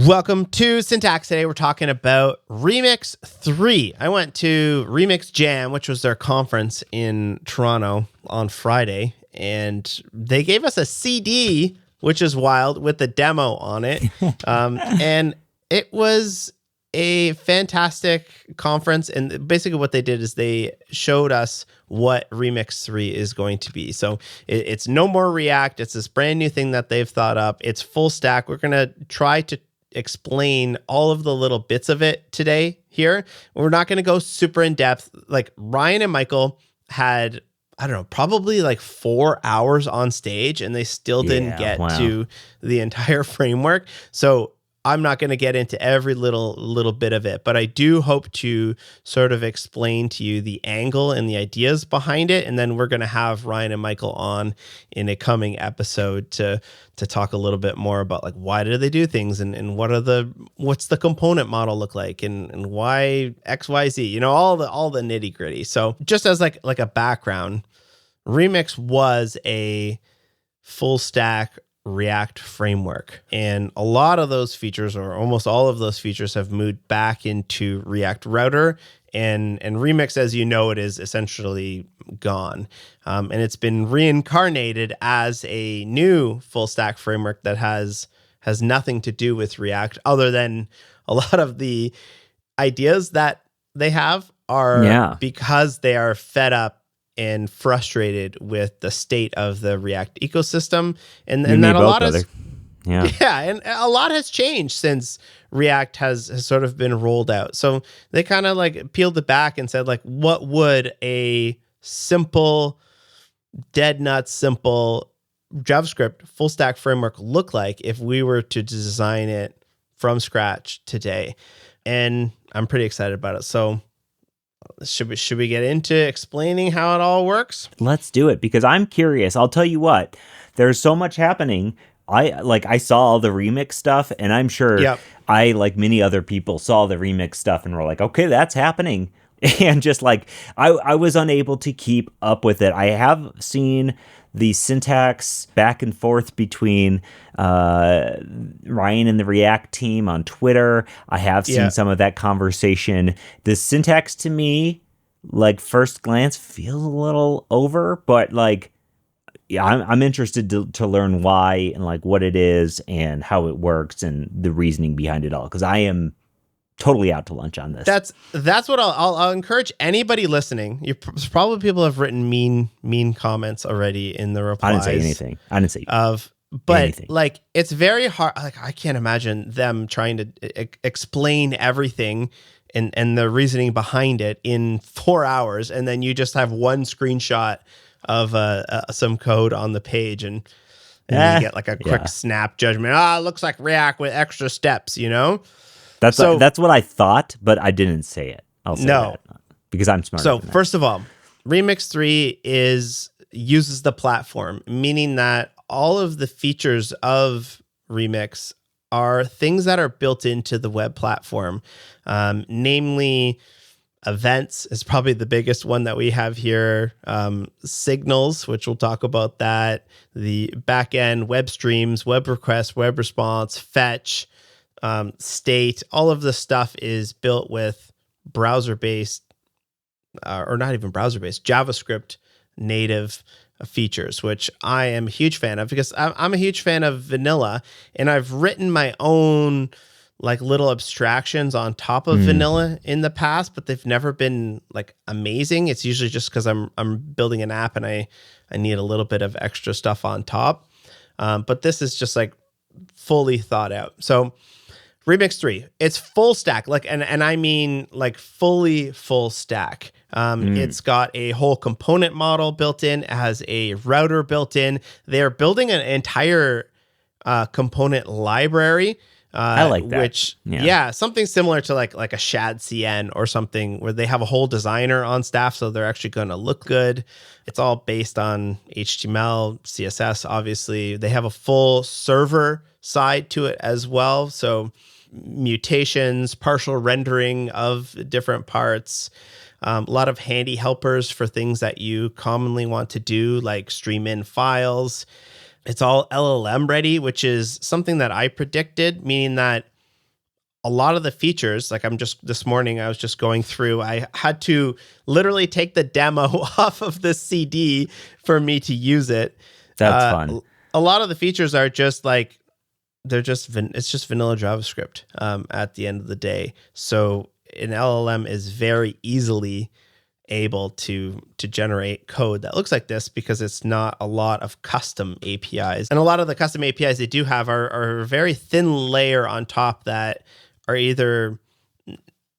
Welcome to Syntax. Today we're talking about Remix 3. I went to Remix Jam, which was their conference in Toronto on Friday, and they gave us a CD, which is wild, with the demo on it. And it was a fantastic conference, and basically what they did is they showed us what Remix 3 is going to be. So it's no more React. It's this brand new thing that they've thought up. It's full stack. We're going to try to explain all of the little bits of it today here. We're not going to go super in depth. Like Ryan and Michael had, I don't know, probably like 4 hours on stage, and they still didn't get to the entire framework. So I'm not going to get into every little bit of it, but I do hope to sort of explain to you the angle and the ideas behind it. And then we're going to have Ryan and Michael on in a coming episode to talk a little bit more about like, why do they do things, and what's the component model look like, and why XYZ, you know, all the nitty gritty. So just as like a background, Remix was a full stack React framework, and a lot of those features, or almost all of those features, have moved back into React Router, and Remix, as you know, it is essentially gone, and it's been reincarnated as a new full stack framework that has nothing to do with React, other than a lot of the ideas that they have are because they are fed up and frustrated with the state of the React ecosystem, and that a lot has, and a lot has changed since React has sort of been rolled out. So they kind of like peeled it back and said, like, what would a simple, dead nuts simple JavaScript full stack framework look like if we were to design it from scratch today? And I'm pretty excited about it. So should we get into explaining how it all works? Let's do it, because I'm curious. I'll tell you what, there's so much happening. I saw all the Remix stuff, and I'm sure I, like many other people, saw the Remix stuff and were like, okay, that's happening. And just like, I was unable to keep up with it. I have seen the syntax back and forth between Ryan and the React team on Twitter. I have seen some of that conversation. The syntax to me, like first glance, feels a little over, but like, yeah, I'm interested to learn why and like what it is and how it works and the reasoning behind it all, because I am totally out to lunch on this. That's what I'll encourage anybody listening. Probably people have written mean comments already in the replies. I didn't say anything. But anything. Like, it's very hard. Like, I can't imagine them trying to explain everything and the reasoning behind it in 4 hours, and then you just have one screenshot of some code on the page, and you get like a quick snap judgment. It looks like React with extra steps, you know? That's what I thought, but I didn't say it. I'll say that because I'm smart. So first of all, Remix 3 uses the platform, meaning that all of the features of Remix are things that are built into the web platform. Namely, events is probably the biggest one that we have here. Signals, which we'll talk about that. The backend web streams, web requests, web response, fetch, state, all of the stuff is built with browser-based, or not even browser-based, JavaScript native features, which I am a huge fan of, because I'm a huge fan of vanilla, and I've written my own like little abstractions on top of vanilla in the past, but they've never been like amazing. It's usually just because I'm building an app and I need a little bit of extra stuff on top. But this is just like fully thought out. So Remix 3, it's full stack, like, and I mean like fully full stack. It's got a whole component model built in, it has a router built in. They're building an entire component library. I like that. Which, something similar to like a Shad CN or something, where they have a whole designer on staff, so they're actually going to look good. It's all based on HTML, CSS, obviously. They have a full server side to it as well, so mutations, partial rendering of different parts, a lot of handy helpers for things that you commonly want to do, like stream in files. It's all LLM ready, which is something that I predicted, meaning that a lot of the features, like this morning, I was just going through, I had to literally take the demo off of the CD for me to use it. That's fun. A lot of the features are just like, it's just vanilla JavaScript at the end of the day. So an LLM is very easily able to generate code that looks like this because it's not a lot of custom APIs. And a lot of the custom APIs they do have are a very thin layer on top that are either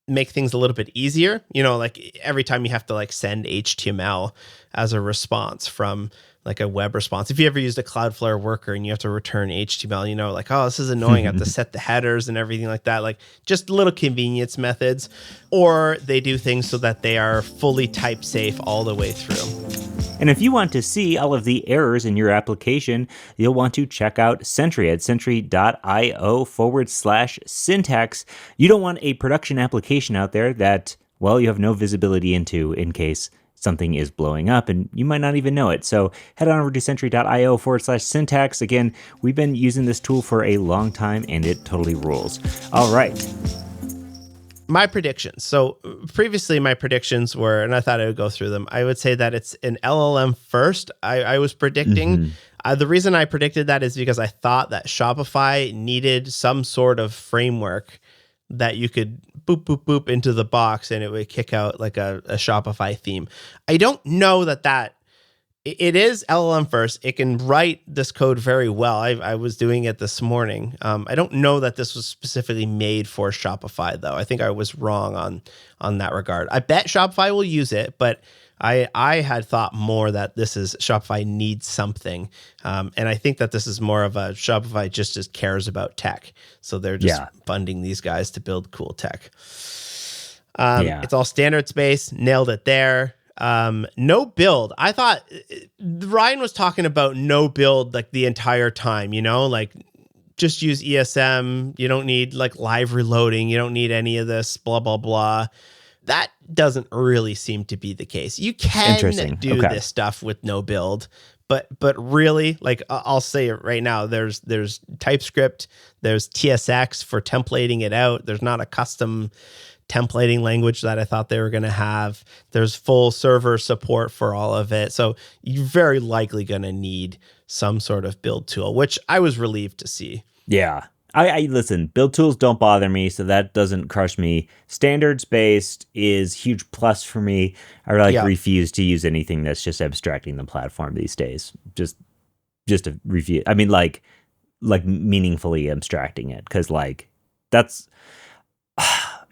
make things a little bit easier, like every time you have to like send HTML as a response from like a web response. If you ever used a Cloudflare worker and you have to return HTML, like, oh, this is annoying. I have to set the headers and everything like that. Like just little convenience methods, or they do things so that they are fully type safe all the way through. And if you want to see all of the errors in your application, you'll want to check out Sentry at sentry.io/syntax. You don't want a production application out there that, well, you have no visibility into in case something is blowing up and you might not even know it. So head on over to sentry.io/syntax. Again, we've been using this tool for a long time and it totally rules. All right. My predictions. So previously my predictions were, and I thought I would go through them. I would say that it's an LLM first. I was predicting. The reason I predicted that is because I thought that Shopify needed some sort of framework that you could boop, boop, boop into the box and it would kick out like a Shopify theme. I don't know that it is LLM first. It can write this code very well. I was doing it this morning. I don't know that this was specifically made for Shopify though. I think I was wrong on that regard. I bet Shopify will use it, but I had thought more that Shopify needs something. And I think that this is more of a Shopify just cares about tech. So they're just funding these guys to build cool tech. It's all standards based, nailed it there. No build. I thought Ryan was talking about no build like the entire time, like just use ESM. You don't need like live reloading. You don't need any of this, blah, blah, blah. That doesn't really seem to be the case. You can do this stuff with no build, but really, like I'll say it right now, there's TypeScript, there's TSX for templating it out. There's not a custom templating language that I thought they were going to have. There's full server support for all of it. So you're very likely going to need some sort of build tool, which I was relieved to see. Yeah. I listen, build tools don't bother me, so that doesn't crush me. Standards based is huge plus for me. I refuse to use anything that's just abstracting the platform these days. Just to refuse. I mean, like meaningfully abstracting it, because that's.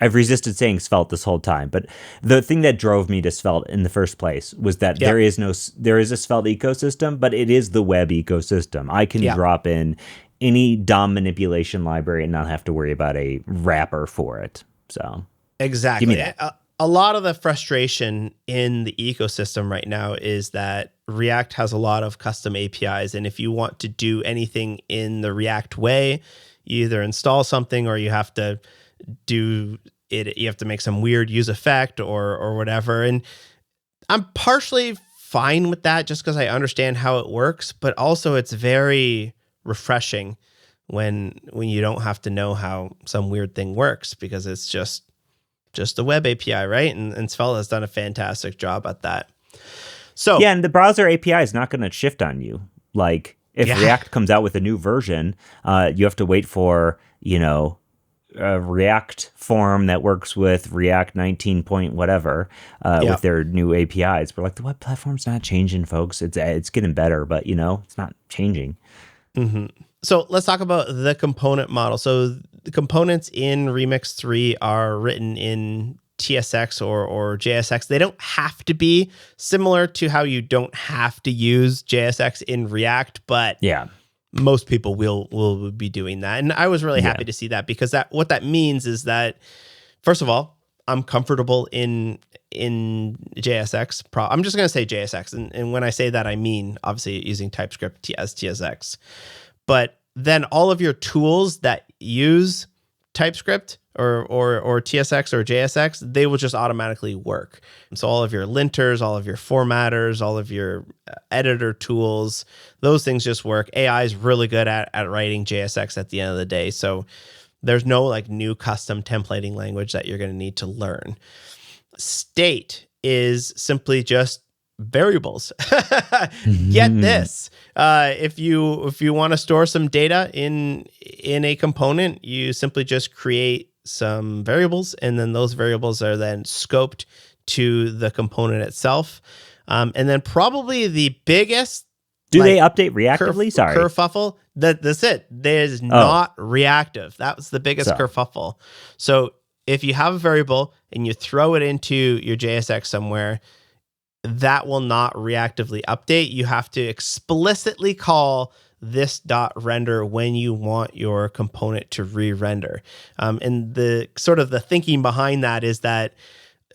I've resisted saying Svelte this whole time, but the thing that drove me to Svelte in the first place was that there is a Svelte ecosystem, but it is the web ecosystem. I can drop in any DOM manipulation library and not have to worry about a wrapper for it. So exactly. Give me that. A lot of the frustration in the ecosystem right now is that React has a lot of custom APIs. And if you want to do anything in the React way, you either install something or you have to do it. You have to make some weird use effect or whatever. And I'm partially fine with that just because I understand how it works, but also it's very refreshing when you don't have to know how some weird thing works because it's just a web API, right? And Svelte has done a fantastic job at that. So yeah, and the browser API is not going to shift on you. Like if React comes out with a new version, you have to wait for, a React form that works with React 19 point whatever with their new APIs. We're like, the web platform's not changing, folks. It's getting better, but it's not changing. Mm-hmm. So let's talk about the component model. So the components in Remix 3 are written in TSX or JSX. They don't have to be, similar to how you don't have to use JSX in React, but most people will be doing that. And I was really happy to see that because what that means is that, first of all, I'm comfortable in JSX. I'm just going to say JSX. And when I say that, I mean, obviously, using TypeScript as TSX. But then all of your tools that use TypeScript or TSX or JSX, they will just automatically work. So all of your linters, all of your formatters, all of your editor tools, those things just work. AI is really good at writing JSX at the end of the day. So There's no like new custom templating language that you're going to need to learn. State is simply just variables. Get this. If you want to store some data in a component, you simply just create some variables, and then those variables are then scoped to the component itself. And then probably the biggest they update reactively? Kerfuffle. That's it. There's not reactive. That was the biggest kerfuffle. So if you have a variable and you throw it into your JSX somewhere, that will not reactively update. You have to explicitly call this.render when you want your component to re-render. And the sort of the thinking behind that is that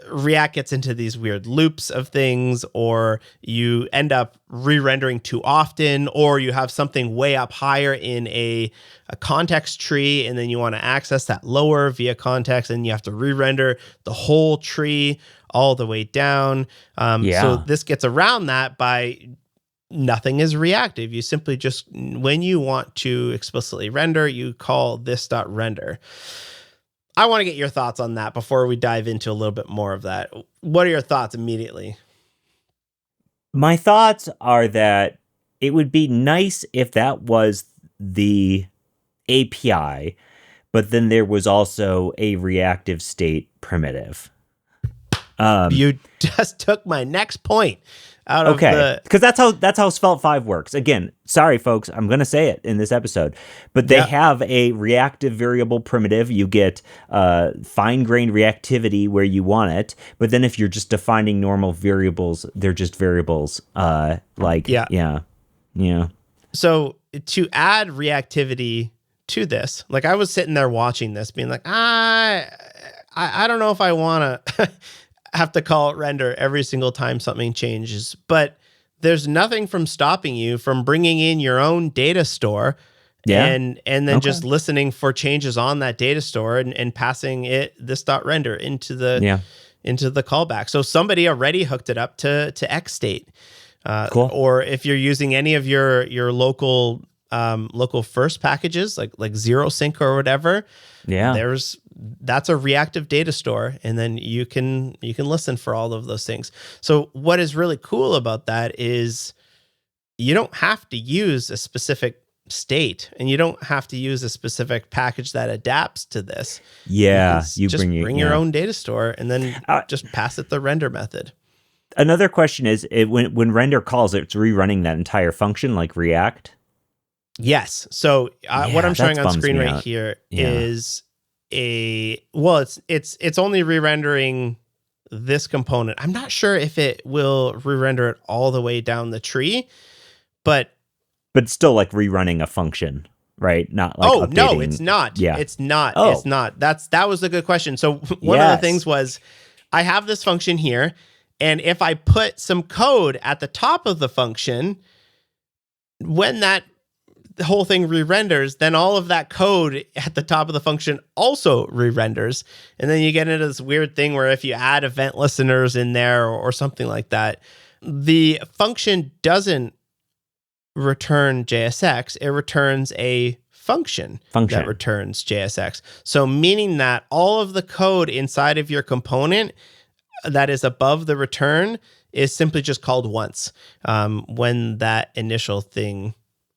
React gets into these weird loops of things, or you end up re-rendering too often, or you have something way up higher in a context tree, and then you want to access that lower via context, and you have to re-render the whole tree all the way down. So this gets around that by nothing is reactive. You simply just, when you want to explicitly render, you call this.render. I want to get your thoughts on that before we dive into a little bit more of that. What are your thoughts immediately? My thoughts are that it would be nice if that was the API, but then there was also a reactive state primitive. You just took my next point out of because that's how Svelte 5 works. Again, sorry folks, I'm going to say it in this episode, but they have a reactive variable primitive. You get fine-grained reactivity where you want it, but then if you're just defining normal variables, they're just variables. So to add reactivity to this, like I was sitting there watching this being like, I don't know if I want to have to call it render every single time something changes, but there's nothing from stopping you from bringing in your own data store and then just listening for changes on that data store and passing it this.render into the callback. So somebody already hooked it up to XState. Cool. Or if you're using any of your local first packages like Zero Sync or whatever, that's a reactive data store, and then you can listen for all of those things. So what is really cool about that is you don't have to use a specific state, and you don't have to use a specific package that adapts to this. You bring your own data store and then just pass it the render method. Another question is, when render calls, it's rerunning that entire function like React. Yes. So what I'm showing on screen right here is it's only re-rendering this component. I'm not sure if it will re-render it all the way down the tree, but it's still like rerunning a function, right? Not like updating. No, it's not. Yeah. It's not. It's not. That was a good question. So one of the things was I have this function here, and if I put some code at the top of the function, when that the whole thing re-renders, then all of that code at the top of the function also re-renders. And then you get into this weird thing where if you add event listeners in there or something like that, the function doesn't return JSX. It returns a function that returns JSX. So meaning that all of the code inside of your component that is above the return is simply just called once when that initial thing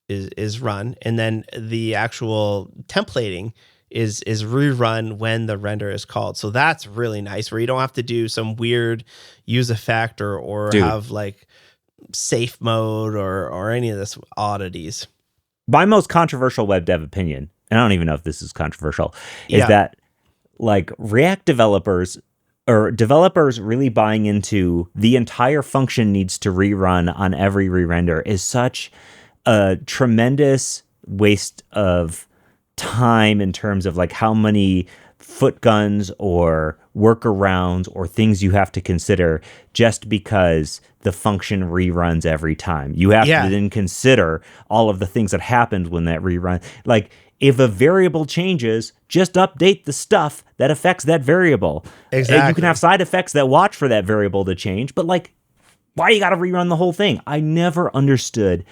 is run, and then the actual templating is rerun when the render is called. So that's really nice, where you don't have to do some weird use effect or have like safe mode or any of this oddities. My most controversial web dev opinion, and I don't even know if this is controversial, is that like React developers or developers really buying into the entire function needs to rerun on every re-render is such a tremendous waste of time in terms of like how many foot guns or workarounds or things you have to consider just because the function reruns every time. You have to then consider all of the things that happened when that rerun. Like if a variable changes, just update the stuff that affects that variable. Exactly. You can have side effects that watch for that variable to change, but like, why you got to rerun the whole thing? I never understood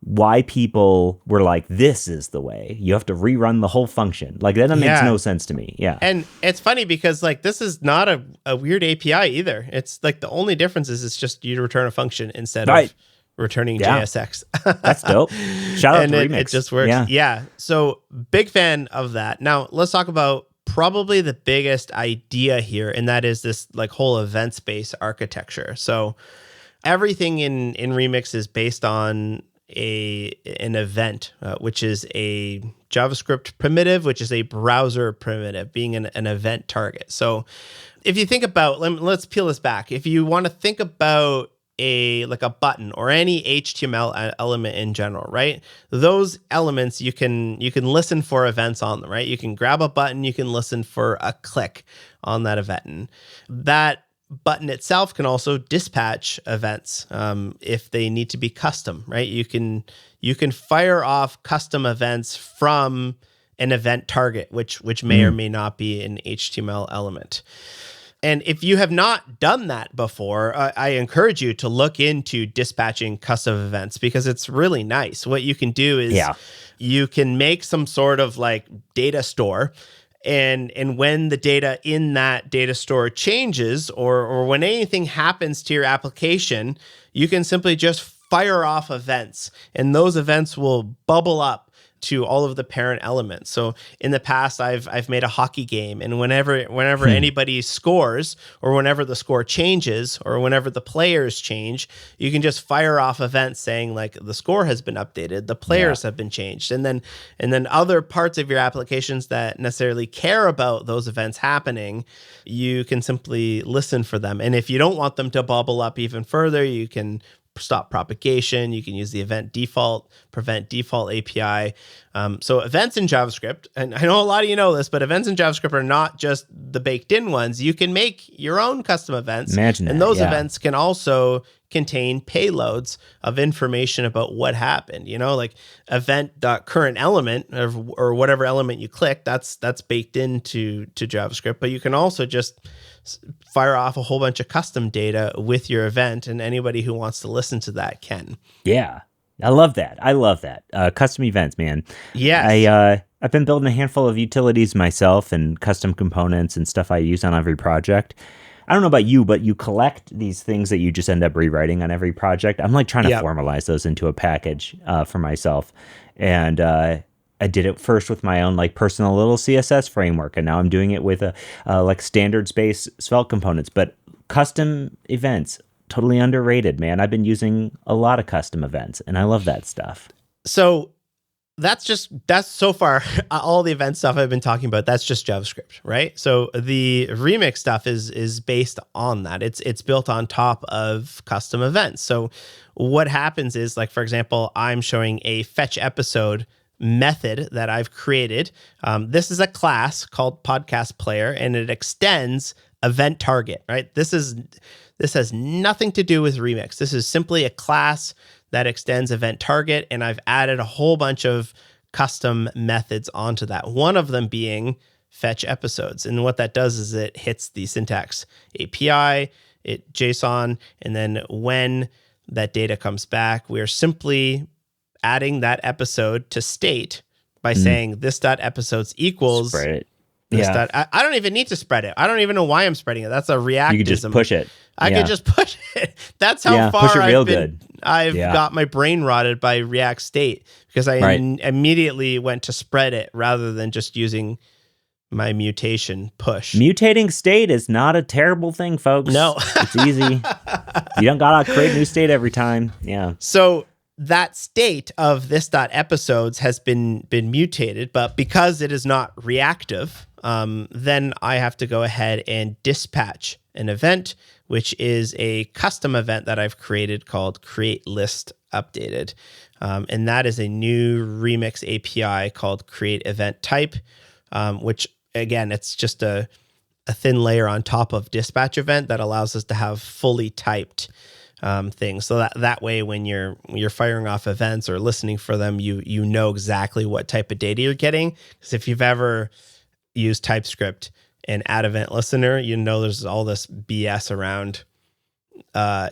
why people were like, this is the way. You have to rerun the whole function. Like, that makes no sense to me. Yeah. And it's funny because, like, this is not a weird API either. It's like the only difference is it's just you return a function instead of returning JSX. That's dope. Shout out to Remix. It just works. Yeah. So big fan of that. Now let's talk about probably the biggest idea here, and that is this like whole event space architecture. So everything in Remix is based on an event, which is a JavaScript primitive, which is a browser primitive, being an event target. So if you think about, let's peel this back. If you want to think about a button or any HTML element in general, right? Those elements, you can listen for events on them, right? You can grab a button, you can listen for a click on that event. And that button itself can also dispatch events if they need to be custom, right? You can fire off custom events from an event target, which may or may not be an HTML element. And if you have not done that before, I encourage you to look into dispatching custom events because it's really nice. What you can do is you can make some sort of like data store. And when the data in that data store changes or when anything happens to your application, you can simply just fire off events, and those events will bubble up to all of the parent elements. So in the past, I've made a hockey game, and whenever anybody scores, or whenever the score changes, or whenever the players change, you can just fire off events saying like the score has been updated, the players have been changed, and then other parts of your applications that necessarily care about those events happening, you can simply listen for them. And if you don't want them to bubble up even further, you can stop propagation. You can use the prevent default API. So events in JavaScript, and I know a lot of you know this, but events in JavaScript are not just the baked in ones. You can make your own custom events. Imagine that, and those events can also contain payloads of information about what happened, like event.current element or whatever element you click, that's baked into JavaScript. But you can also just fire off a whole bunch of custom data with your event, and anybody who wants to listen to that can. Yeah. I love that. Custom events, man. Yes. I've been building a handful of utilities myself and custom components and stuff I use on every project. I don't know about you, but you collect these things that you just end up rewriting on every project. I'm like trying to formalize those into a package for myself. And I did it first with my own like personal little CSS framework, and now I'm doing it with a like standard space Svelte components. But custom events, totally underrated, man. I've been using a lot of custom events, and I love that stuff. So that's so far all the event stuff I've been talking about. That's just JavaScript, right? So the Remix stuff is based on that. It's built on top of custom events. So what happens is, like, for example, I'm showing a fetch episode method that I've created. This is a class called podcast player, and it extends event target, right? This has nothing to do with Remix. This is simply a class that extends event target, and I've added a whole bunch of custom methods onto that. One of them being fetch episodes. And what that does is it hits the syntax API, it JSON, and then when that data comes back, we are simply adding that episode to state by saying this.episodes equals spread it. I don't even need to spread it. I don't even know why I'm spreading it. That's a reactism. You can just push it. I can just push it. That's how far I've got my brain rotted by React State, because I immediately went to spread it rather than just using my mutation push. Mutating state is not a terrible thing, folks. No. It's easy. You don't gotta create new state every time. Yeah. So that state of this.episodes has been mutated, but because it is not reactive, then I have to go ahead and dispatch an event, which is a custom event that I've created called create list updated. And that is a new Remix API called create event type, which again, it's just a thin layer on top of dispatch event that allows us to have fully typed things. So that way, when you're firing off events or listening for them, you know exactly what type of data you're getting. Because if you've ever used TypeScript and add event listener, there's all this BS around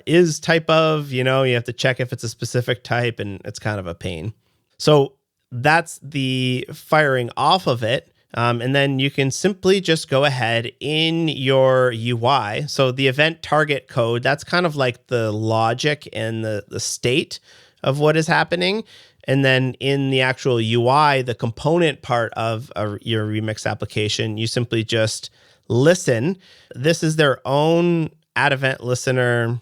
is type of, you have to check if it's a specific type, and it's kind of a pain. So that's the firing off of it. And then you can simply just go ahead in your UI. So the EventTarget code, that's kind of like the logic and the state of what is happening. And then in the actual UI, the component part of your Remix application, you simply just listen. This is their own add event listener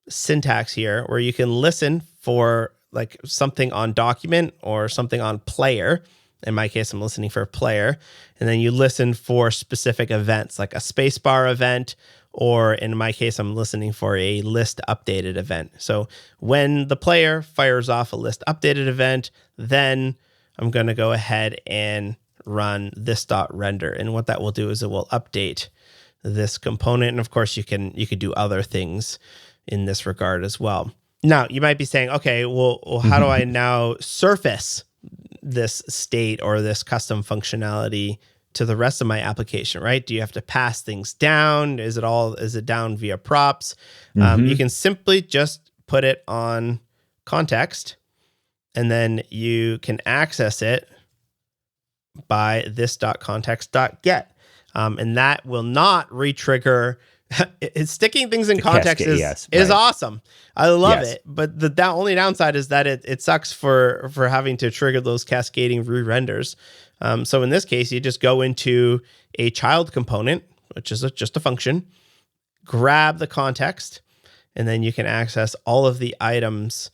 syntax here, where you can listen for like something on document or something on player. In my case, I'm listening for a player. And then you listen for specific events, like a spacebar event, or in my case, I'm listening for a list updated event. So when the player fires off a list updated event, then I'm going to go ahead and run this.render. And what that will do is it will update this component. And of course, you could do other things in this regard as well. Now, you might be saying, okay, well how do I now surface this state or this custom functionality to the rest of my application, right? Do you have to pass things down? Is it down via props? You can simply just put it on context, and then you can access it by this.context.get. And that will not re-trigger. It's sticking things in context is awesome. I love it. But the only downside is that it sucks for having to trigger those cascading re-renders. So in this case, you just go into a child component, which is just a function, grab the context, and then you can access all of the items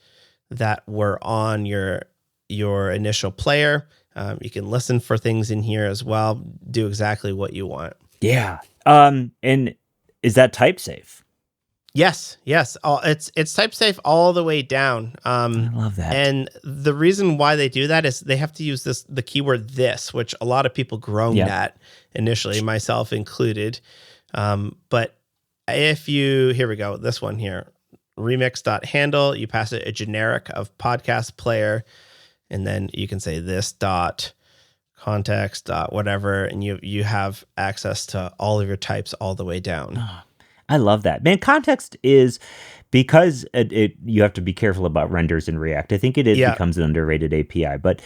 that were on your initial player. You can listen for things in here as well, do exactly what you want. Yeah. And is that type safe? Yes. It's type safe all the way down. I love that. And the reason why they do that is they have to use the keyword this, which a lot of people groaned at initially, myself included. But here we go, this one here, remix.handle, you pass it a generic of podcast player, and then you can say this dot context dot whatever, and you have access to all of your types all the way down. Oh, I love that, man. Context is, because you have to be careful about renders in React. I think it becomes an underrated API, but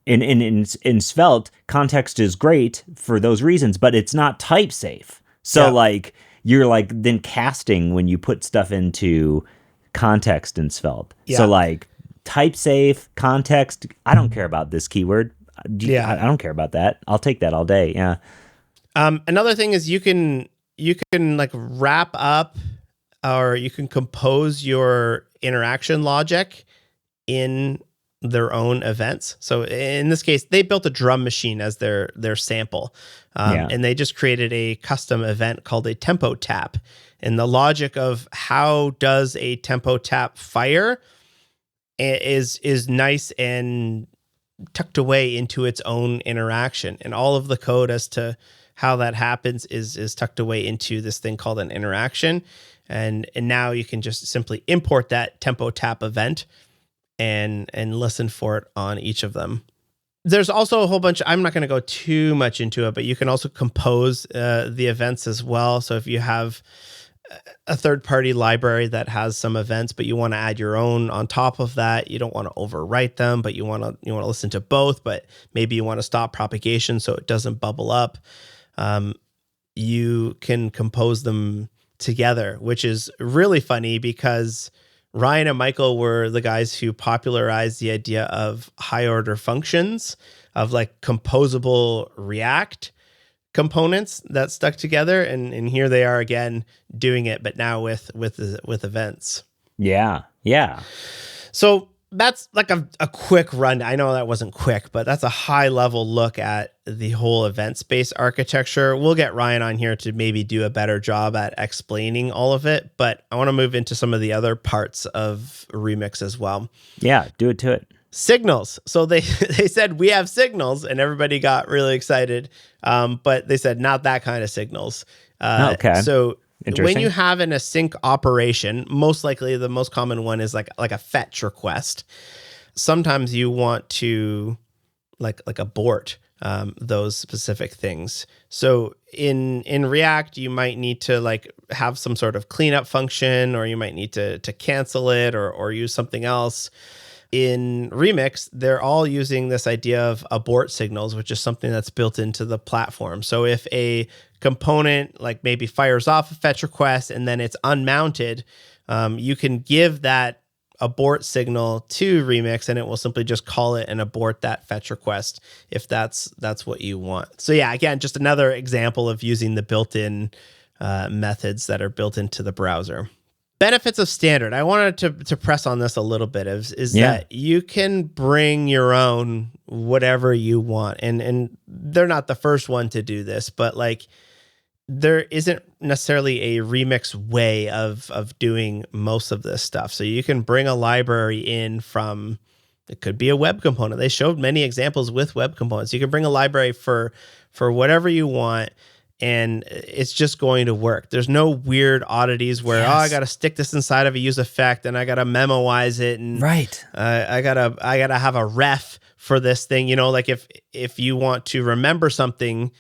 in Svelte, context is great for those reasons, but it's not type safe. So like you're like then casting when you put stuff into context in Svelte. So like type safe, context, I don't care about this keyword. I don't care about that. I'll take that all day. Yeah. Another thing is you can like wrap up, or you can compose your interaction logic in their own events. So in this case, they built a drum machine as their sample, and they just created a custom event called a tempo tap. And the logic of how does a tempo tap fire is nice and tucked away into its own interaction, and all of the code as to how that happens is tucked away into this thing called an interaction. And now you can just simply import that tempo tap event and listen for it on each of them. There's also a whole bunch, I'm not going to go too much into it, but you can also compose the events as well. So if you have a third-party library that has some events, but you want to add your own on top of that, you don't want to overwrite them, but you want to listen to both, but maybe you want to stop propagation so it doesn't bubble up. You can compose them together, which is really funny because Ryan and Michael were the guys who popularized the idea of high order functions, of like composable React components that stuck together, and here they are again doing it, but now with events. Yeah. So that's like a quick run. I know that wasn't quick, but that's a high level look at the whole event-based architecture. We'll get Ryan on here to maybe do a better job at explaining all of it, but I want to move into some of the other parts of Remix as well. Yeah, do it to it. Signals. So they said we have signals, and everybody got really excited. But they said not that kind of signals. Okay. So when you have an async operation, most likely the most common one is like a fetch request. Sometimes you want to like abort those specific things. So in React, you might need to like have some sort of cleanup function, or you might need to cancel it or use something else. In Remix, they're all using this idea of abort signals, which is something that's built into the platform. So if a component like maybe fires off a fetch request and then it's unmounted, you can give that abort signal to Remix and it will simply just call it and abort that fetch request if that's what you want. So yeah, again, just another example of using the built-in methods that are built into the browser. Benefits of standard. I wanted to press on this a little bit is that you can bring your own whatever you want. And they're not the first one to do this, but like there isn't necessarily a Remix way of doing most of this stuff. So you can bring a library in from, it could be a web component. They showed many examples with web components. You can bring a library for whatever you want, and it's just going to work. There's no weird oddities where, I got to stick this inside of a use effect and I got to memoize it. And I gotta have a ref for this thing. You know, like if you want to remember something,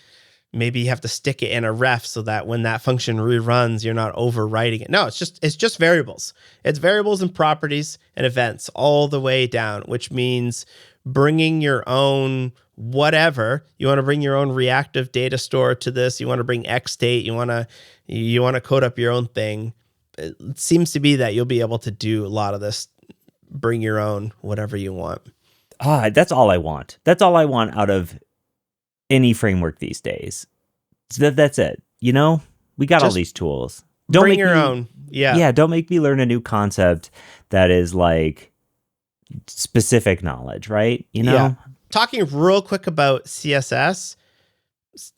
maybe you have to stick it in a ref so that when that function reruns, you're not overwriting it. No, it's just variables. It's variables and properties and events all the way down, which means bringing your own whatever. You want to bring your own reactive data store to this. You want to bring X state. You want to code up your own thing. It seems to be that you'll be able to do a lot of this. Bring your own whatever you want. That's all I want. That's all I want out of any framework these days. So that's it. You know, we got all these tools. Don't bring your own. Yeah. Yeah. Don't make me learn a new concept that is like specific knowledge, right? You know? Yeah. Talking real quick about CSS,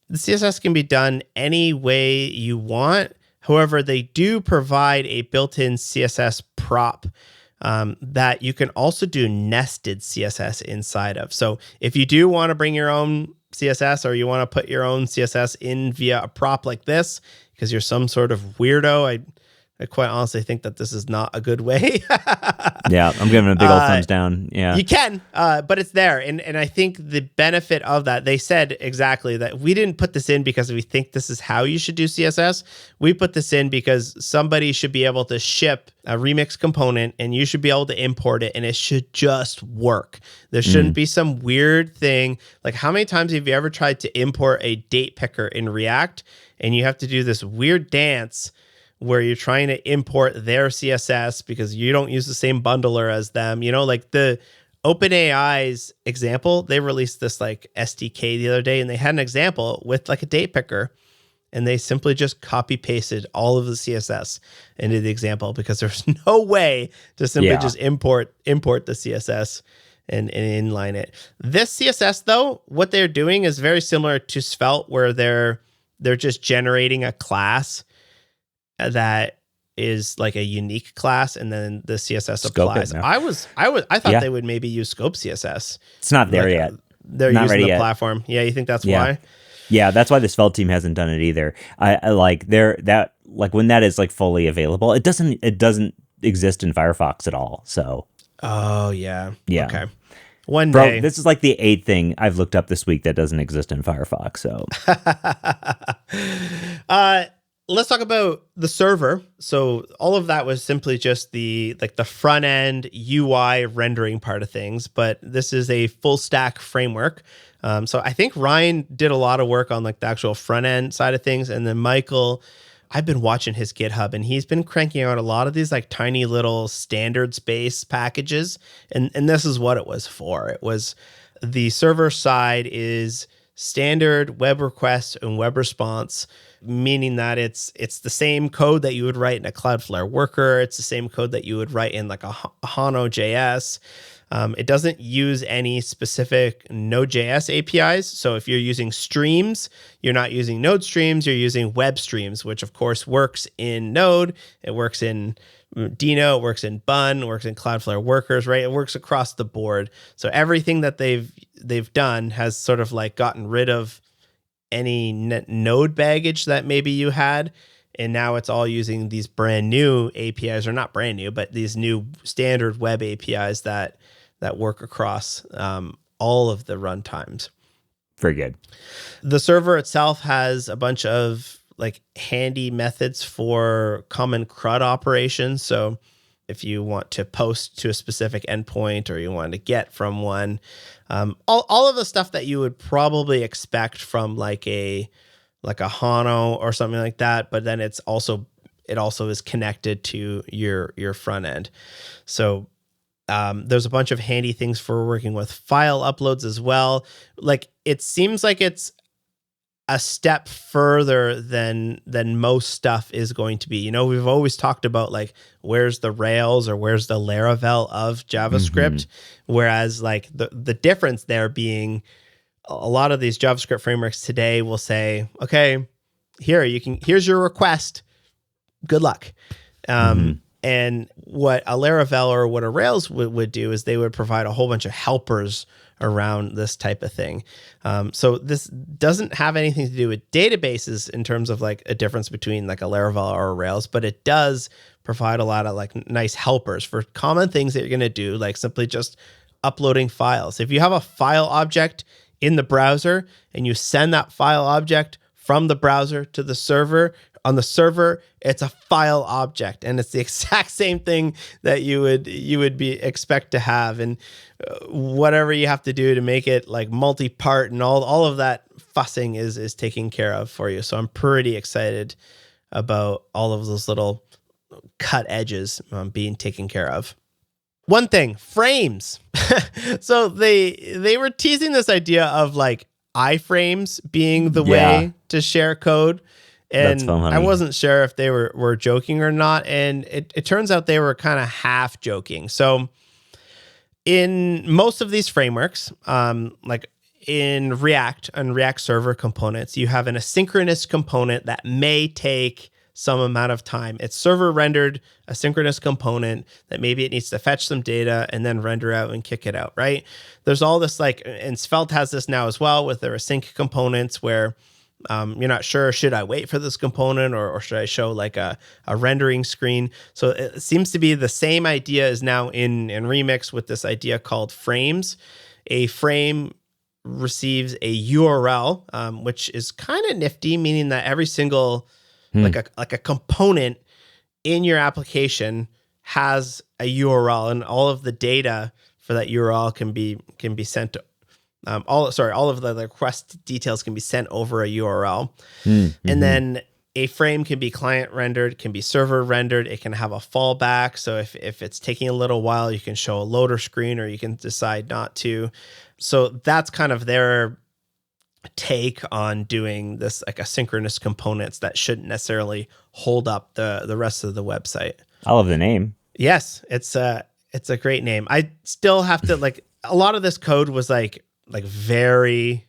the CSS can be done any way you want. However, they do provide a built-in CSS prop that you can also do nested CSS inside of. So if you do want to bring your own CSS or you want to put your own CSS in via a prop like this, because you're some sort of weirdo, I quite honestly think that this is not a good way. Yeah, I'm giving it a big old thumbs down. Yeah, you can, but it's there. And I think the benefit of that, they said exactly that we didn't put this in because we think this is how you should do CSS. We put this in because somebody should be able to ship a Remix component and you should be able to import it and it should just work. There shouldn't be some weird thing. Like how many times have you ever tried to import a date picker in React and you have to do this weird dance where you're trying to import their CSS because you don't use the same bundler as them? You know, like the OpenAI's example, they released this like SDK the other day and they had an example with like a date picker and they simply just copy pasted all of the CSS into the example because there's no way to simply just import the CSS and inline it. This CSS though, what they're doing is very similar to Svelte where they're just generating a class that is like a unique class, and then the CSS applies. I thought they would maybe use scope CSS. It's not there yet. They're not using the yet. platform. Yeah, you think that's why? Yeah, that's why the Svelte team hasn't done it either. I like that like when that is like fully available, it doesn't exist in Firefox at all. So yeah. Okay. One day. Bro, this is like the 8th thing I've looked up this week that doesn't exist in Firefox. So let's talk about the server. So all of that was simply just the front end UI rendering part of things, but this is a full stack framework. So I think Ryan did a lot of work on like the actual front end side of things. And then Michael, I've been watching his GitHub and he's been cranking out a lot of these like tiny little standard space packages. And this is what it was for. It was the server side is standard web request and web response, meaning that it's the same code that you would write in a Cloudflare worker. It's the same code that you would write in like a Hano.js. It doesn't use any specific Node.js APIs. So if you're using streams, you're not using Node streams, you're using web streams, which of course works in Node. It works in Dino, it works in Bun, it works in Cloudflare workers, right? It works across the board. So everything that they've done has sort of like gotten rid of any Node baggage that maybe you had. And now it's all using these brand new APIs, or not brand new, but these new standard web APIs that work across all of the runtimes. Very good. The server itself has a bunch of like handy methods for common CRUD operations. So if you want to post to a specific endpoint or you want to get from one, all of the stuff that you would probably expect from like a Hano or something like that, but then it also is connected to your front end. So there's a bunch of handy things for working with file uploads as well. Like it seems like it's a step further than most stuff is going to be. You know, we've always talked about like where's the Rails or where's the Laravel of JavaScript, whereas like the difference there being a lot of these JavaScript frameworks today will say, okay, here's your request. Good luck. And what a Laravel or what a Rails would do is they would provide a whole bunch of helpers around this type of thing. So this doesn't have anything to do with databases in terms of like a difference between like a Laravel or a Rails, but it does provide a lot of like nice helpers for common things that you're going to do, like simply just uploading files. If you have a file object in the browser and you send that file object from the browser to the server, on the server, it's a file object, and it's the exact same thing that you would be expect to have, and whatever you have to do to make it like multi-part and all of that fussing is taken care of for you. So I'm pretty excited about all of those little cut edges being taken care of. One thing, frames. So they were teasing this idea of like iframes being the way to share code. And I wasn't sure if they were joking or not. And it turns out they were kind of half joking. So in most of these frameworks, like in React and React server components, you have an asynchronous component that may take some amount of time. It's server rendered asynchronous component that maybe it needs to fetch some data and then render out and kick it out, right? There's all this like, and Svelte has this now as well with their async components where you're not sure, should I wait for this component or should I show like a rendering screen? So it seems to be the same idea is now in Remix with this idea called frames. A frame receives a URL, which is kind of nifty, meaning that every single like a component in your application has a URL, and all of the data for that URL can be sent to all of the request details can be sent over a URL. And then a frame can be client rendered, can be server rendered. It can have a fallback. So if it's taking a little while, you can show a loader screen or you can decide not to. So that's kind of their take on doing this like asynchronous components that shouldn't necessarily hold up the rest of the website. I love the name. Yes, it's a great name. I still have to like a lot of this code was like very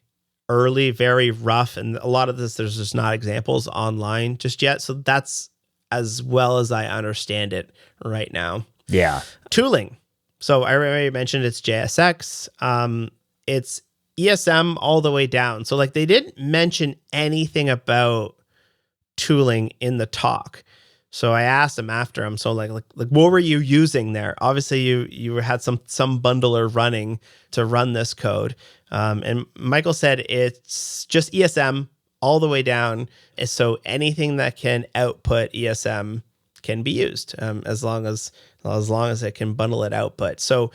early, very rough. And a lot of this, there's just not examples online just yet. So that's as well as I understand it right now. Yeah. Tooling. So I already mentioned it's JSX. It's ESM all the way down. So like they didn't mention anything about tooling in the talk. So I asked him after him, so like what were you using there? Obviously you had some bundler running to run this code. And Michael said it's just ESM all the way down. So anything that can output ESM can be used as long as it can bundle it output. So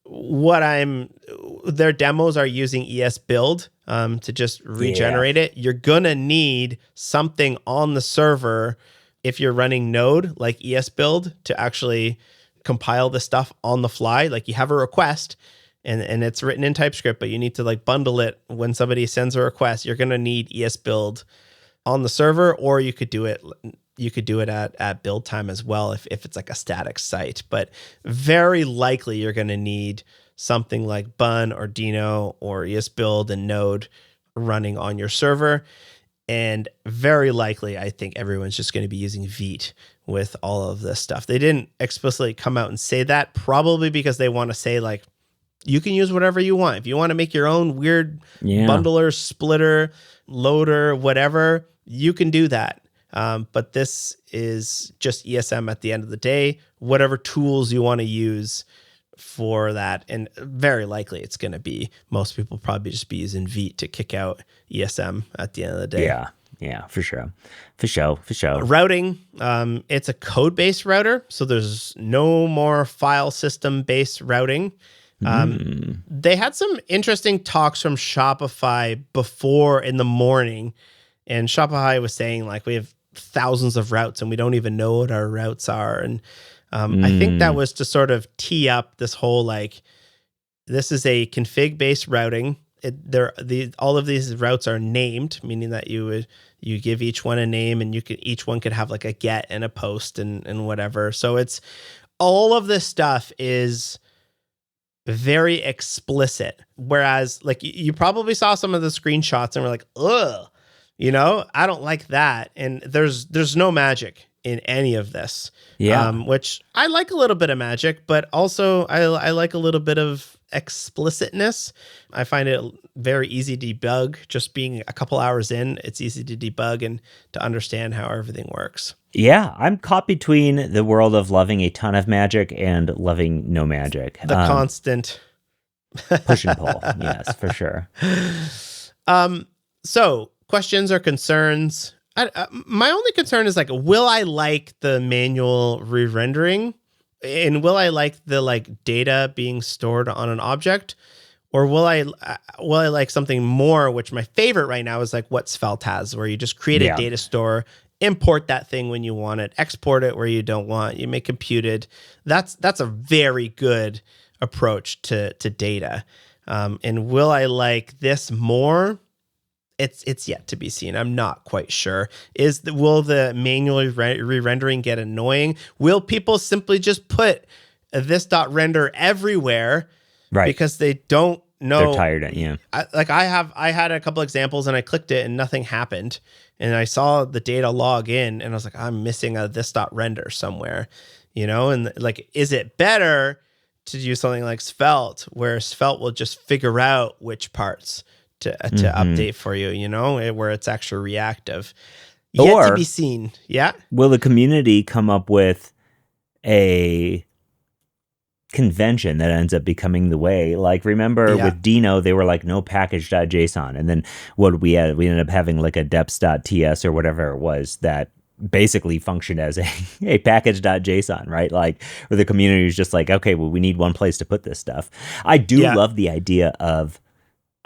their demos are using esbuild to just regenerate it. You're gonna need something on the server if you're running Node like esbuild to actually compile the stuff on the fly. Like you have a request and it's written in TypeScript, but you need to like bundle it when somebody sends a request. You're gonna need esbuild on the server, or you could do it at build time as well if it's like a static site. But very likely you're going to need something like Bun or Dino or esbuild and Node running on your server. And very likely, I think everyone's just going to be using Vite with all of this stuff. They didn't explicitly come out and say that, probably because they want to say like, you can use whatever you want. If you want to make your own weird bundler, splitter, loader, whatever, you can do that. But this is just ESM at the end of the day. Whatever tools you want to use for that. And very likely it's going to be, most people probably just be using Vite to kick out ESM at the end of the day. Yeah, for sure. For sure. Routing, it's a code-based router, so there's no more file system-based routing. They had some interesting talks from Shopify before in the morning, and Shopify was saying, like, we have thousands of routes and we don't even know what our routes are. And I think that was to sort of tee up this whole, like, this is a config-based routing. All of these routes are named, meaning that you give each one a name, and each one could have like a get and a post and whatever. So it's all of this stuff is very explicit. Whereas, like, you probably saw some of the screenshots and were like, ugh, I don't like that. And there's no magic in any of this. Yeah. Which I like a little bit of magic, but also I like a little bit of explicitness. I find it very easy to debug. Just being a couple hours in, it's easy to debug and to understand how everything works. Yeah, I'm caught between the world of loving a ton of magic and loving no magic. The constant push and pull. Yes, for sure. So questions or concerns? My only concern is, like, will I like the manual re-rendering? And will I like the, like, data being stored on an object? Or will I like something more, which my favorite right now is like what Svelte has, where you just create a data store, import that thing when you want it, export it where you don't want, you make computed. That's a very good approach to data. And will I like this more? It's yet to be seen. I'm not quite sure. Will the manually re-rendering get annoying? Will people simply just put this.render everywhere? Right. Because they don't know. They're tired of you. I had a couple examples and I clicked it and nothing happened. And I saw the data log in and I was like, I'm missing a this.render somewhere, and, like, is it better to do something like Svelte, where Svelte will just figure out which parts to update for you, where it's actually reactive? Yet to be seen. Yeah. Will the community come up with a convention that ends up becoming the way? Like, remember with Dino, they were like, no package.json. And then what we had? We ended up having like a deps.ts or whatever it was that basically functioned as a package.json, right? Like, where the community is just like, okay, well, we need one place to put this stuff. I do love the idea of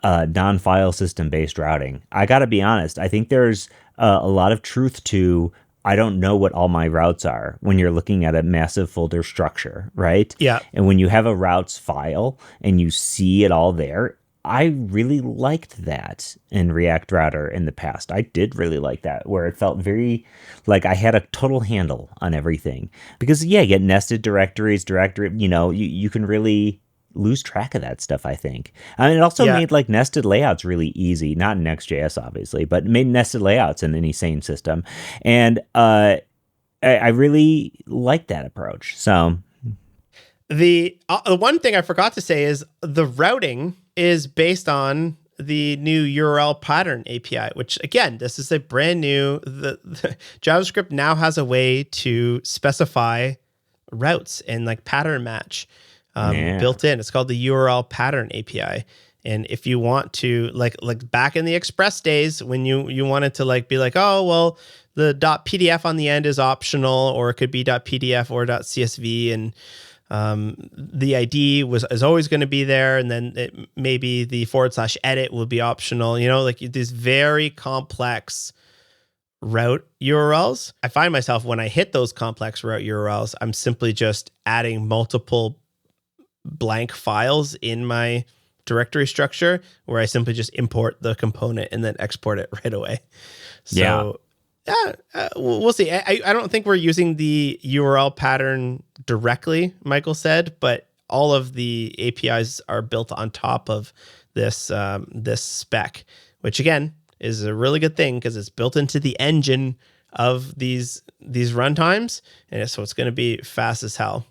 non-file system based routing. I got to be honest. I think there's a lot of truth to, I don't know what all my routes are when you're looking at a massive folder structure, right? Yeah. And when you have a routes file and you see it all there, I really liked that in React Router in the past. I did really like that, where it felt very like I had a total handle on everything. Because, you get nested directories, you can really lose track of that stuff, I think. I mean, it also made like nested layouts really easy, not in Next.js, obviously, but made nested layouts in any sane system. And I really like that approach. So the one thing I forgot to say is the routing is based on the new URL pattern API, which, again, this is a brand new, the JavaScript now has a way to specify routes and like pattern match. Built in. It's called the URL pattern API. And if you want to, like back in the Express days, when you wanted to like be like, oh, well, the .pdf on the end is optional, or it could be .pdf or .csv, and the ID is always going to be there, and then maybe the /edit will be optional. Like these very complex route URLs. I find myself, when I hit those complex route URLs, I'm simply just adding multiple blank files in my directory structure, where I simply just import the component and then export it right away. So we'll see. I don't think we're using the URL pattern directly, Michael said, but all of the APIs are built on top of this this spec, which again is a really good thing because it's built into the engine of these runtimes, and so it's going to be fast as hell.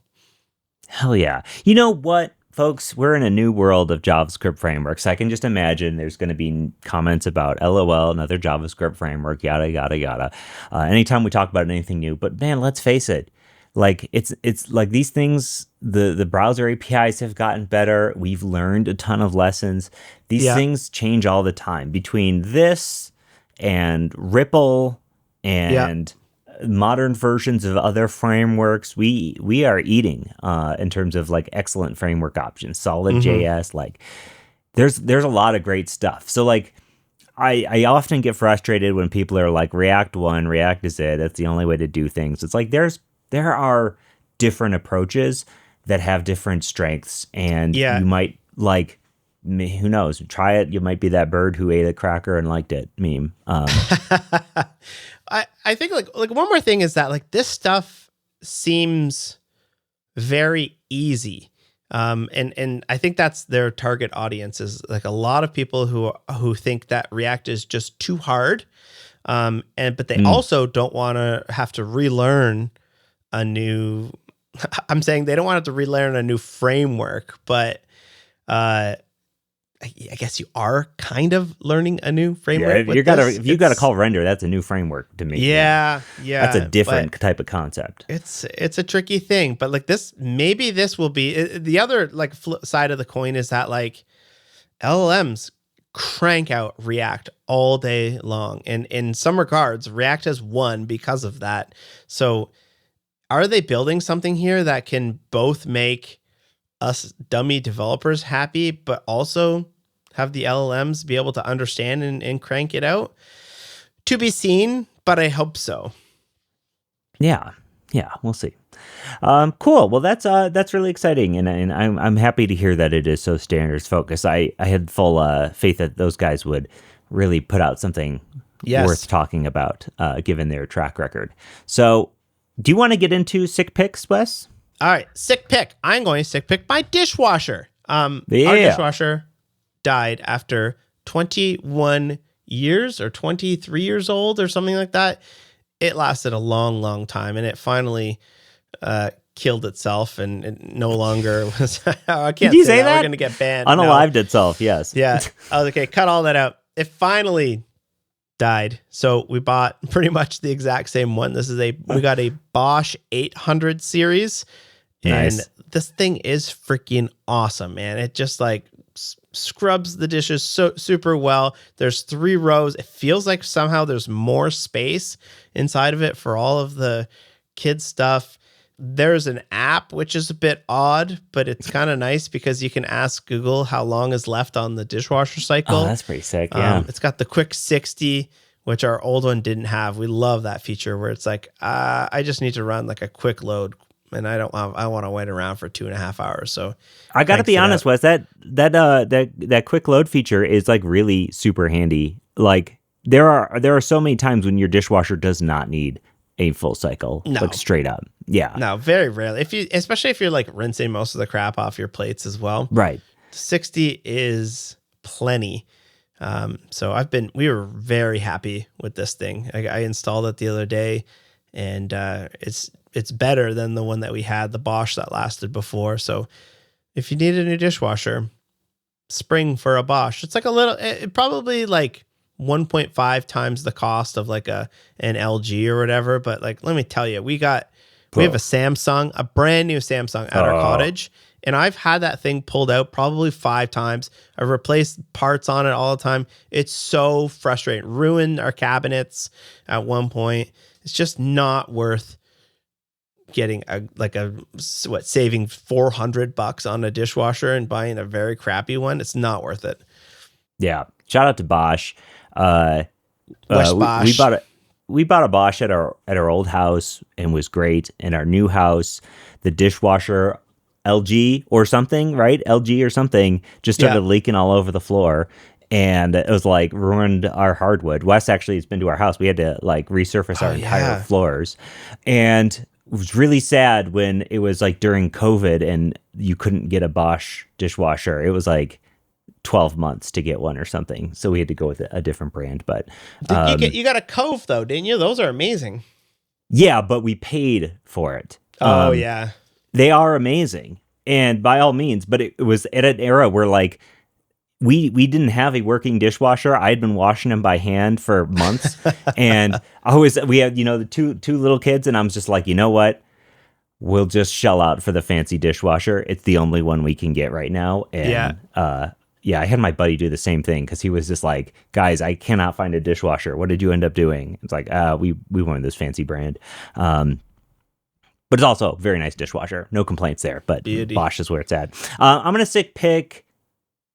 Hell yeah. You know what, folks? We're in a new world of JavaScript frameworks. I can just imagine there's going to be comments about LOL, another JavaScript framework, yada, yada, yada. Anytime we talk about anything new. But man, let's face it. like it's like these things, the browser APIs have gotten better. We've learned a ton of lessons. These things change all the time between this and Ripple and modern versions of other frameworks. We are eating in terms of like excellent framework options, solid JS, like there's a lot of great stuff. So like I often get frustrated when people are like, React is it. That's the only way to do things. It's like there are different approaches that have different strengths, and you might like, who knows, try it. You might be that bird who ate a cracker and liked it meme. I think like one more thing is that like this stuff seems very easy. And I think that's their target audience, is like a lot of people who think that React is just too hard. But they also don't want to have to relearn a new, I'm saying they don't want to have to relearn a new framework, but I guess you are kind of learning a new framework. Yeah, if you got to call render, that's a new framework to me. Yeah. That's a different type of concept. It's a tricky thing, but like maybe this will be the other like side of the coin, is that like LLMs crank out React all day long, and in some regards, React has won because of that. So, are they building something here that can both make us dummy developers happy, but also have the LLMs be able to understand and crank it out? To be seen, but I hope so. Yeah, we'll see. Cool. Well, that's really exciting, and I'm happy to hear that it is so standards focused. I had full faith that those guys would really put out something worth talking about, given their track record. So, do you want to get into sick picks, Wes? All right, sick pick. I'm going to sick pick my dishwasher. Our dishwasher died after 21 years or 23 years old or something like that. It lasted a long, long time, and it finally killed itself, and it no longer was. I can't Did you say that? We're going to get banned. Unalived itself, yes. Yeah. Okay, cut all that out. It finally died. So we bought pretty much the exact same one. We got a Bosch 800 series. And this thing is freaking awesome, man. It just like scrubs the dishes so super well. There's 3 rows. It feels like somehow there's more space inside of it for all of the kids stuff. There's an app, which is a bit odd, but it's kind of nice because you can ask Google how long is left on the dishwasher cycle. Oh, that's pretty sick. Yeah. It's got the quick 60, which our old one didn't have. We love that feature where it's like, I just need to run like a quick load, and I want to wait around for 2.5 hours. So I got to be honest, Wes, that quick load feature is like really super handy. Like there are so many times when your dishwasher does not need a full cycle, like straight up. Yeah. No, very rarely. Especially if you're like rinsing most of the crap off your plates as well. Right. 60 is plenty. So we were very happy with this thing. I installed it the other day, and it's better than the one that we had, the Bosch that lasted before. So if you need a new dishwasher, spring for a Bosch. It's like probably like 1.5 times the cost of like an LG or whatever. But like, let me tell you, we have a Samsung, a brand new Samsung at our cottage. And I've had that thing pulled out probably 5 times. I've replaced parts on it all the time. It's so frustrating. Ruined our cabinets at one point. It's just not worth getting saving $400 on a dishwasher and buying a very crappy one. It's not worth it. Yeah. Shout out to Bosch. Bosch. We bought a Bosch at our old house and was great. In our new house, the dishwasher LG or something, right? LG or something just started leaking all over the floor. And it was like ruined our hardwood. Wes actually has been to our house. We had to like resurface our entire floors. And it was really sad when it was like during COVID and you couldn't get a Bosch dishwasher. It was like 12 months to get one or something. So we had to go with a different brand. But you got a Cove though, didn't you? Those are amazing. Yeah, but we paid for it. Oh yeah. They are amazing. And by all means, but it was at an era where like we didn't have a working dishwasher. I had been washing them by hand for months. And we had, the two little kids, and I was just like, you know what? we'll just shell out for the fancy dishwasher. It's the only one we can get right now. And I had my buddy do the same thing because he was just like, guys, I cannot find a dishwasher. What did you end up doing? It's like, we wanted this fancy brand. But it's also a very nice dishwasher. No complaints there, but Beauty. Bosch is where it's at. I'm going to pick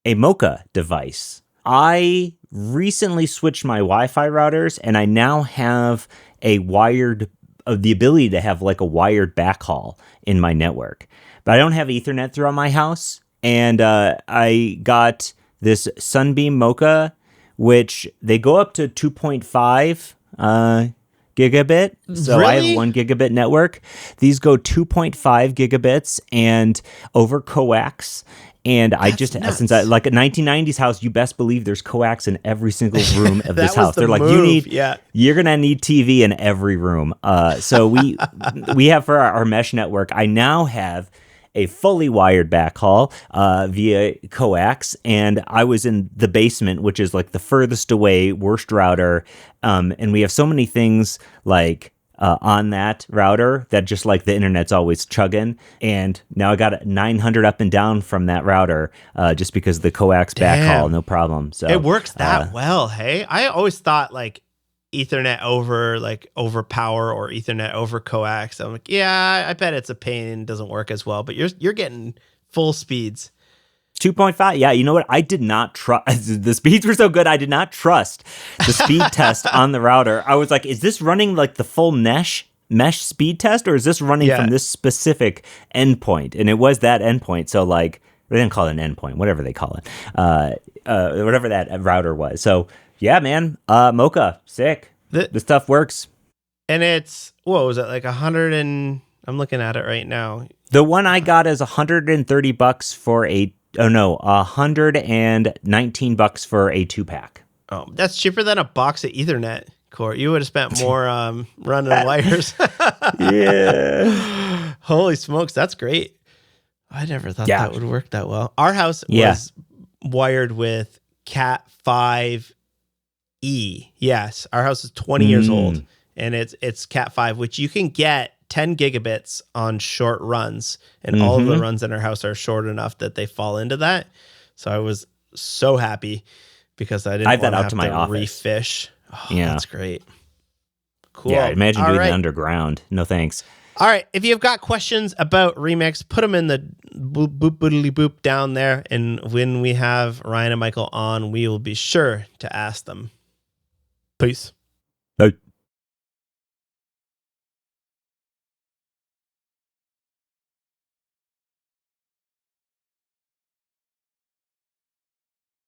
a Mocha device. I recently switched my Wi-Fi routers, and I now have the ability to have like a wired backhaul in my network. But I don't have Ethernet throughout my house, and I got this Sunbeam Mocha, which they go up to 2.5 gigabit. So I have 1 gigabit network. These go 2.5 gigabits and over coax. And I just, since I like a 1990s house, you best believe there's coax in every single room of this house. They're like, you're going to need TV in every room. So we have for our mesh network, I now have a fully wired backhaul via coax. And I was in the basement, which is like the furthest away, worst router. And we have so many things like on that router that just like the internet's always chugging. And now I got 900 up and down from that router just because of the coax backhaul, no problem. So it works that well. Hey, I always thought like Ethernet over power or Ethernet over coax. I'm like, yeah, I bet it's a pain and doesn't work as well, but you're getting full speeds. 2.5. Yeah, you know what? I did not trust. The speeds were so good, I did not trust the speed test on the router. I was like, is this running like the full mesh speed test, or is this running from this specific endpoint? And it was that endpoint. So like, they didn't call it an endpoint, whatever they call it, whatever that router was. So yeah, man, Mocha, sick. The stuff works. And it's, what was it, like 100 and, I'm looking at it right now. The one I got is $130 for $119 for a 2-pack. Oh, that's cheaper than a box of Ethernet, Court. You would have spent more running wires. Yeah. Holy smokes, that's great. I never thought that would work that well. Our house was wired with Cat 5E. Yes, our house is 20 years old, and it's Cat 5, which you can get 10 gigabits on short runs, and all of the runs in our house are short enough that they fall into that. So I was so happy because I didn't want to have to refish. Oh, that's great. Cool. Yeah, imagine doing it underground. No thanks. All right, if you've got questions about Remix, put them in the boop down there, and when we have Ryan and Michael on, we will be sure to ask them. Peace.